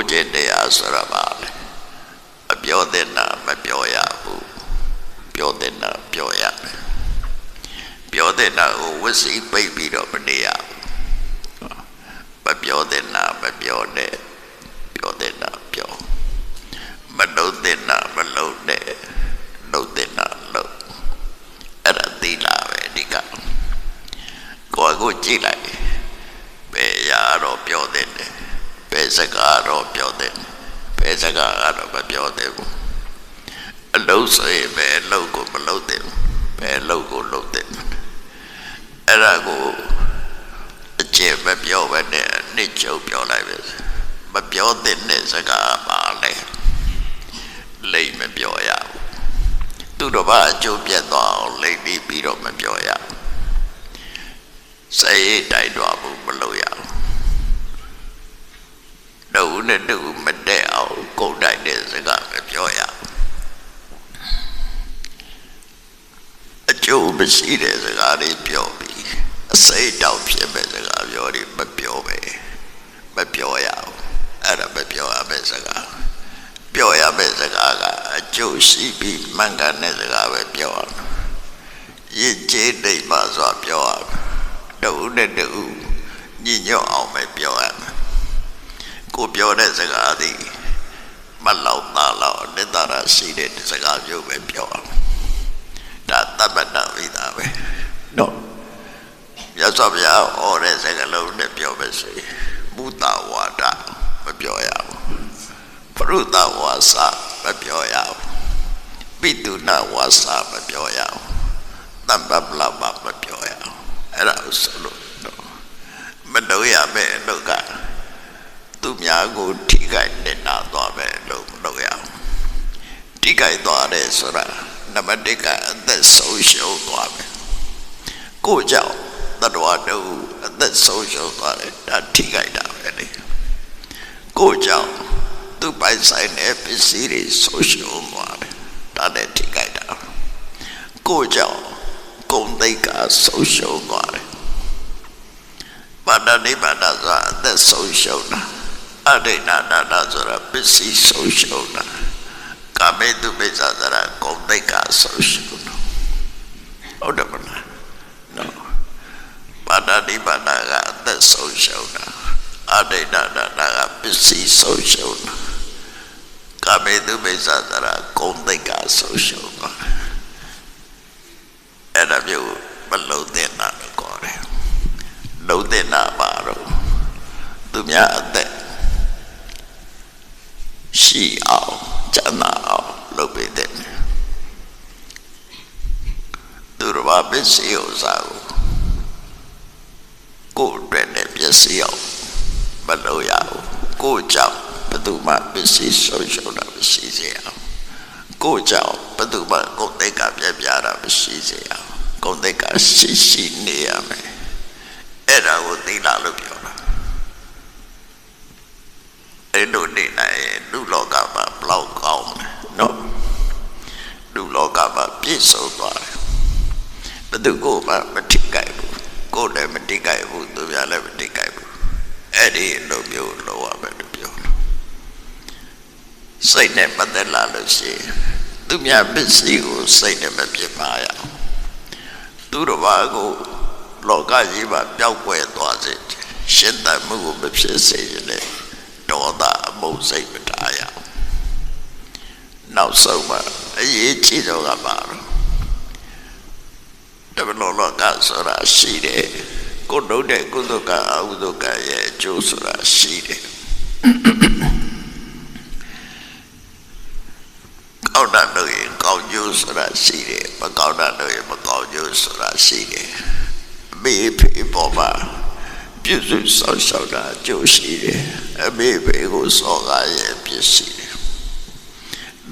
ခြင်းတရားဆိုရပါလေအပြောတဲ့နာမပြောရဘူးပြောတဲ့နာပြောရမယ်ပြောတဲ့နာကိုဝစီပိတ်ပြီးတော့မနေရဘူးမပြောတဲ့နာမပြောနဲ့ပြောတဲ့နာပြောမလုပ်တဲ့နာမလုပ်နဲ့လုပ်တဲ့နာလုပ်အဲ့ဒါသီလပဲဒီကကိုကြည့်လိုက်ဘယ်ရာတော့ပြောတဲ့ဘယ်စကားတော့ပြောတဲ့ဘယ်စကားကတော့မပြောတဲ့ဘူးအလုပ်ဆိုရင်ဘယ်အလုပ်ကိုမလုပ်တဲ့ဘူးဘယ်အလုပ်ကိုလုပ်တဲ့အဲ့ဒါကိုအကျင့်မပြောဘဲနဲ့နှစ်ချုပ်ပြောလိုက်ပဲမပြောတဲ့စကားပါလေလိမ့်မပြောရဘူးသူတို့ဘာအကျိုးပြတ်သွားအောင်လိမ့်ပြီးတော့မပြောရဘူးစိတ်တိုက်တော့ဘူးမလို့ရဘူးတို့နဲ့တို့မတဲ့အောင်ကိုယ်တိုက်တဲ့စကားမပြောရဘူးအကျိုးမရှိတဲ့စကားတွေပြောပြီးအစိတ်တောက်ဖြစ်မဲ့စကားပြောပြီးမပြောပဲမပြောရဘူးအဲ့ဒါမပြောရမယ့်စကားပြောရမယ့်စကားကအကျိုးရှိပြီးမှန်ကန်တဲ့စကားပဲပြောရမယ်ရည်ကြည်တိတ်မှဆိုပြောရမယ်တို့နဲ့တို့ညညော့အောင်ပဲပြောရမယ်ကိုပြောတဲ့စကားသည်မလောက်သားလောက်အနှစ်သာရရှိတဲ့စကားမျိုးပဲပြောရမယ်ဒါတမ္ပတဝိဒါပဲနော်ရသော်ဗျာဟောတဲ့စကားလုံးနဲ့ပြောမယ်ဆိုရင်မူတဝါဒမပြောရဘူးပရုသဝါစာမပြောရဘူးပိတုနာဝါစာမပြောရဘူးတမ္ပပလဘမပြောရဘူးအဲ့ဒါဆိုလို့မလုပ်ရမယ့်အလုပ်ကသူများကိုထိခိုက်နေတာသွားမယ်လို့မလုပ်ရဘူးထိခိုက်သွားတယ်ဆိုတာနံပါတ်1ကအသက်ဆုံးရှုံးသွားမယ်ကိုကြောင့်တတော်တို့အသက်ဆုံးရှုံးသွားတယ်ဒါထိခိုက်တာပဲလေကိုကြောင့်သူပိုင်ဆိုင်တဲ့ပစ္စည်းတွေဆုံးရှုံးသွားတယ်ဒါလည်းထိခိုက်တာကိုကြောင့်ဂုဏ်သိက္ခာဆုံးရှုံးသွားတယ်ပါဒနိဗ္ဗာန်ဆိုတာအသက်ဆုံးရှုံးတာအဋ္ဌိနာနာဆိုတာပစ္စည်းဆုံးရှုံးတာကာမေတုပိစ္ဆာဆိုတာဂုဏ်သိက္ခာဆုံးရှုံးတာဟုတ်တယ်မလားနော်ပါဒနိဗ္ဗာန်ကအသက်ဆုံးရှုံးတာအဋ္ဌိနာကပစ္စည်းဆုံးရှုံးတာကာမေတုပိစ္ဆာဆိုတာဂုဏ်သိက္ခာဆုံးရှုံးတာအဲ့ဒါမျိုးမလုံးတဲ့နာလို့ခေါ်တယ်လုံးတဲ့နာပါတော့သူများအသက်ရှိအောင်ကျမ်းသာအောင်လုပ်ပေးတဲ့သူတို့ဘာပစ္စည်းဥစ္စာကိုယ်နဲ့ပစ္စည်းအောင်မလုပ်ရဘူးကိုယ်ကြောင့်ဘယ်သူမှပစ္စည်းဆုံးရှုံးတာမရှိစေအောင်ကိုယ်ကြောင့်ဘယ်သူမှကိုယ်သိက္ခာပြပြတာမရှိစေအောင်ကိုယ်သိက္ခာရှိနေရမယ်အဲ့ဒါကိုသီလလို့ပြောတာအဲ့လိုနေနိုင်လူလောကမှာဘလောက်ကောင်းလဲနော်လူလောကမှာပြည့်စုံသွားတယ်ဘယ်သူကိုမှမထိခိုက်ဘူးကိုယ်လည်းမထိခိုက်ဘူးသူများလည်းမထိခိုက်ဘူးအဲ့ဒီလိုမျိုးလောရမယ်လို့ပြောတယ်စိတ်နဲ့ပတ်သက်လာလို့ရှိရင်သူများပစ္စည်းကိုစိတ်နဲ့မပြစ်ပါရအောင်သူတို့ဘာကိုလောကကြီးမှာပျောက်ကွယ်သွားစေရှင်သန်မှုကိုမဖြစ်စေရင်လေဒေါသအမုန်းစိတ်မထားရအောင်နောက်ဆုံးမှာအရေးကြီးဆုံးကပါတော့တပလောလောကဆိုတာရှိတယ်ကိုယ်တို့တဲ့ကုသကအကုသကရဲ့အကျိုးဆိုတာရှိတယ်ကောင်းတာလို့ရင်ကောင်းကျိုးဆိုတာရှိတယ်မကောင်းတာလို့ရင်မကောင်းကျိုးဆိုတာရှိတယ်အမေဖေပေါ်မှာပြည့်စုံဆောင်ရှောက်တာအကျိုးရှိတယ်အမေဖေကိုစောကားရဲ့ပြည့်ရှိတယ်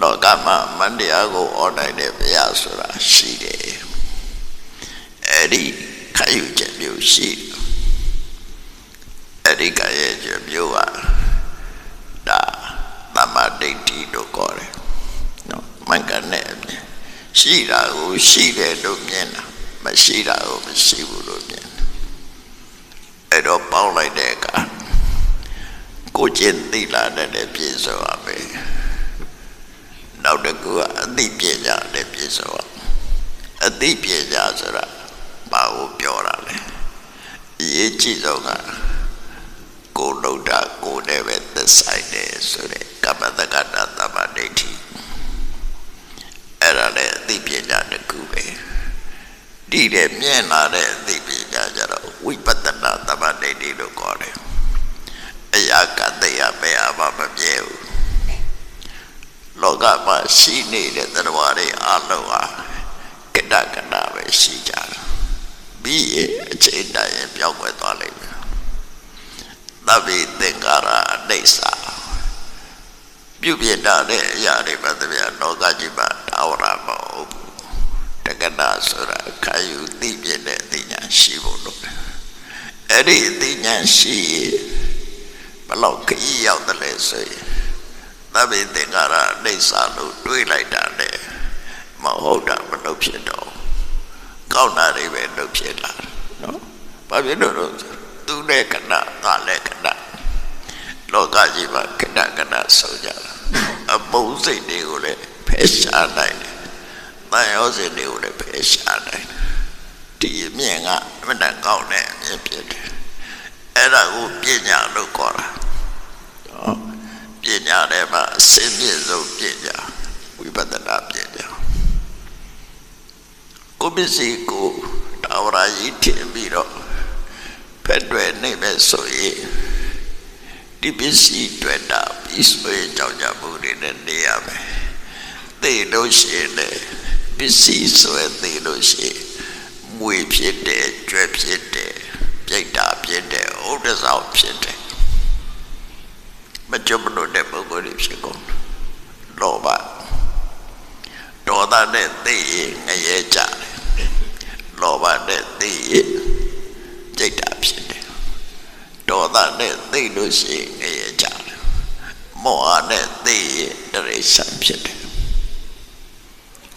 လောကမှာမန္တရားကိုအော်နိုင်တဲ့ဘုရားဆိုတာရှိတယ်အဲ့ဒီခါယူချက်မျိုးရှိအဲ့ဒီကရဲ့ချက်မျိုးကဒါသမ္မာဒိဋ္ဌိလို့ခေါ်တယ်နော်မင်္ဂနဲ့ရှိတာကိုရှိတယ်လို့မြင်တာမရှိတာကိုမရှိဘူးလို့မြင်တယ်အဲ့တော့ပေါင်းလိုက်တဲ့အခါကို ကိုကျင့်သီလနဲ့ပြည့်စုံရမယ်နောက်တစ်ခုကအသိပညာနဲ့ပြည့်စုံရအသိပညာဆိုတာဘာကိုပြောတာလဲအရေးကြီးဆုံးကကိုယ်လုံးတာကိုယ်နဲ့ပဲသက်ဆိုင်တယ်ဆိုတဲ့ကမ္မတက္ကတာသမ္မာဒိဋ္ဌိအဲ့ဒါလည်းအသိပညာတစ်ခုပဲဒီတဲ့မြင်လာတဲ့အသိပညာကြတော့ဝိပဿနာသမ္မာဒိဋ္ဌိလို့ခေါ်တယ်အရာကတရားပဲအမှမမြဲဘူးလောကမှာရှိနေတဲ့သတ္တဝါတွေအလုံးဟာကတ္တကနာပဲရှိကြတယ်ပြီးရင်အချိန်တိုင်းပြောင်းကွယ်သွားလိမ့်မယ်သဗ္ဗေသင်္ခါရအနိစ္စပြုပြင်တာတဲ့အရာတွေမှတည်းလောကကြီးမှာတာဝရမဟုတ်ဘူးတက္ကနာဆိုတာခံယူသိပြတဲ့အသိဉာဏ်ရှိဖို့လို့အဲ့ဒီအသိဉာဏ်ရှိဘလောက်ခရီးရောက်တယ်လဲဆိုရင်သဗ္ဗေသင်္ခါရအနိစ္စလို့တွေးလိုက်တာနဲ့မဟုတ်တာမလုပ်ဖြစ်တော့ကောင်းတာတွေပဲလုပ်ဖြစ်လာနော်ဘာဖြစ်လို့လဲသူနဲ့ကဏသာနဲ့ကဏလောကကြီးမှာကဏကဏဆုံးကြတာအမုန်းစိတ်တွေကိုလည်းဖယ်ရှားနိုင်တယ်။တန်ရောစိတ်တွေကိုလည်းဖယ်ရှားနိုင်တယ်။ဒီအမြင်ကအမှန်တန်ကောင်းတဲ့အမြင်ဖြစ်တယ်။အဲ့ဒါကိုပညာလို့ခေါ်တာ။ပညာထဲမှာအစင်းမြင့်ဆုံးပညာဝိပဿနာပညာကိုပစ္စည်းကိုတာဝရကြီးထင်ပြီးတော့ဖက်တွယ်နေမဲ့ဆိုရင်ဒီပစ္စည်းတွေ့တာပြီးဆိုရင်ကြောက်ကြမှုတွေနဲ့နေရမယ်သိလို့ရှိရင်လည်းပစ္စည်းဆွဲသိလို့ရှိရင်မွေဖြစ်တယ်ကြွယ်ဖြစ်တယ်ပြိတ္တာဖြစ်တယ်ဥဒ္ဒဆောင်ဖြစ်တယ်မကြုံလို့တဲ့ပုဂ္ဂိုလ်တွေဖြစ်ကုန်လောဘဒေါသနဲ့သိရင်ငရဲကြတယ်လောဘနဲ့သိရင်ပြိတ္တာဖြစ်တယ်ဒေါသနဲ့သိလို့ရှိရင်ငရဲကြတယ်မောဟနဲ့သိရင်တရိစ္ဆာန်ဖြစ်တယ်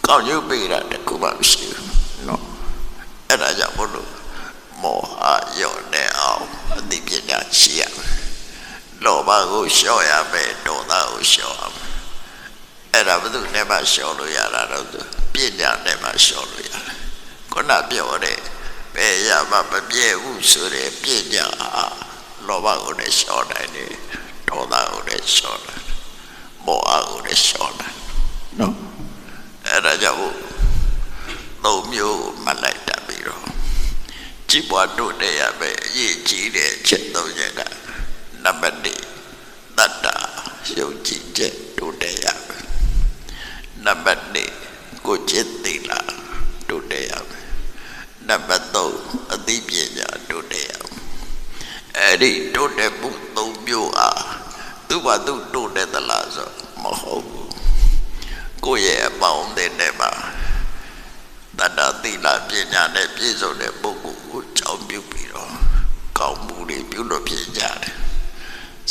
ကောင်းကျိုးပေးတာတခုမှမရှိဘူးနော်အဲ့ဒါကြောင့်ဘုလို့မောဟရော့နေအောင်အသိပညာရှိရမယ်လောဘကိုလျှော့ရမယ်ဒေါသကိုလျှော့ရမယ်အဲ့ဒါဘယ်သူနဲ့မှလျှော့လို့ရတာတော့ပညာနဲ့မှလျှော့လို့ရတယ်ခုနပြောတဲ့ဘယ်ရမှမပြည့်ဘူးဆိုတဲ့ပညာလောဘကိုလည်းလျှော့နိုင်တယ်ဒေါသကိုလည်းလျှော့နိုင်တယ်မောဟကိုလည်းလျှော့နိုင်နော်အဲ့ဒါကြောင့်သုံးမျိုးမှတ်လိုက်တတ်ပြီးတော့ကြည်ပွားတို့တဲ့ရမယ်အရေးကြီးတဲ့ချက်သုံးချက်ကနံပါတ်1တတ္တယုံကြည်ချက်တို့တဲ့ရမယ်နံပါတ်2ကိုจิตသိလာတို့တဲ့ရမယ်နံပါတ်3အသိပညာတို့တဲ့ရမယ်အဲ့ဒီတို့တဲ့ဘုသုံးမျိုးအားသူ့ဘာသူတို့တဲ့သလားဆိုမဟုတ်ဘူးကိုယ့်ရဲ့အပေါင်းအသင်းတွေမှာတတ္တသီလပညာနဲ့ပြည့်စုံတဲ့ပုဂ္ဂိုလ်ကိုကြောင်းပြုပြီးတော့ကောင်းမှုတွေပြုလို့ဖြစ်ကြတယ်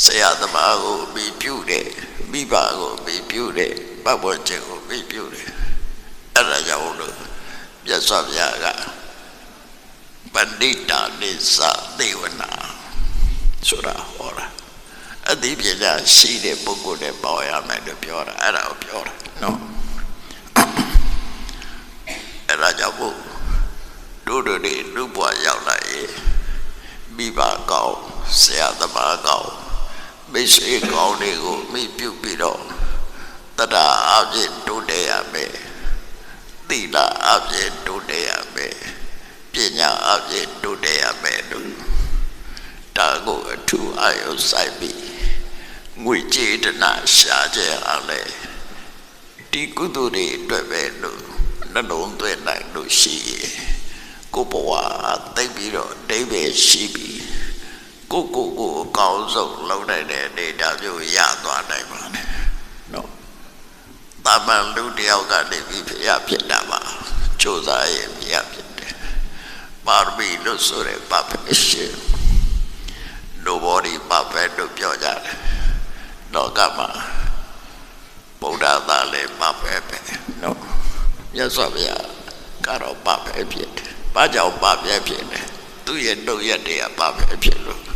ဆရာသမားကိုပြီးပြုတယ်မိဘကိုပြီးပြုတယ်ပတ်ဝန်းကျင်ကိုပြီးပြုတယ်အဲ့ဒါကြောင့်လို့မြတ်စွာဘုရားကပဏိတာနိစ္စသေဝနာဆိုတာဟောတာအသိပညာရှိတဲ့ပုဂ္ဂိုလ်နဲ့ပေါရမယ်လို့ပြောတာအဲ့ဒါကိုပြောတာနော်အဲ့ဒါကြောင့်ဘုတို့တွေလူ့ဘဝရောက်လာရင်မိဘကောင်းဆရာသမားကောင်းမိတ်ဆွေကောင်းတွေကိုမိပြုပြီးတော့တတ္တအပြင်တိုးတက်ရမယ်သီလအပြင်တိုးတက်ရမယ်ပညာအပြင်တိုးတက်ရမယ်လို့ဒါကိုအထူးအာရုံစိုက်ပြီးငွေကြေးတနာရှာကြအောင်လေဒီကုသိုလ်တွေအတွက်ပဲလို့နှလုံးသွင်းနိုင်လို့ရှိရင်ကိုဘဝသိပြီးတော့အတိပ္ပယ်ရှိပြီးကိုအကောင်းဆုံးလုပ်နိုင်တဲ့အနေအထားမျိုးရသွားနိုင်ပါတယ်နော်တာမန်လူတယောက်ကနေပြီးဖျားဖြစ်တာပါကြိုးစားရင်ဖျားဖြစ်တယ်ပါရမီလို့ဆိုတဲ့ perfection nobody perfect လို့ပြောကြတယ်လောကမှာဗုဒ္ဓသာလည်း perfect ပဲနော်မြတ်စွာဘုရားကတော့ perfect ဖြစ်တယ်ဘာကြောင့် perfect ဖြစ်လဲသူရဲ့နှုတ်ရက်တွေက perfect ဖြစ်လို့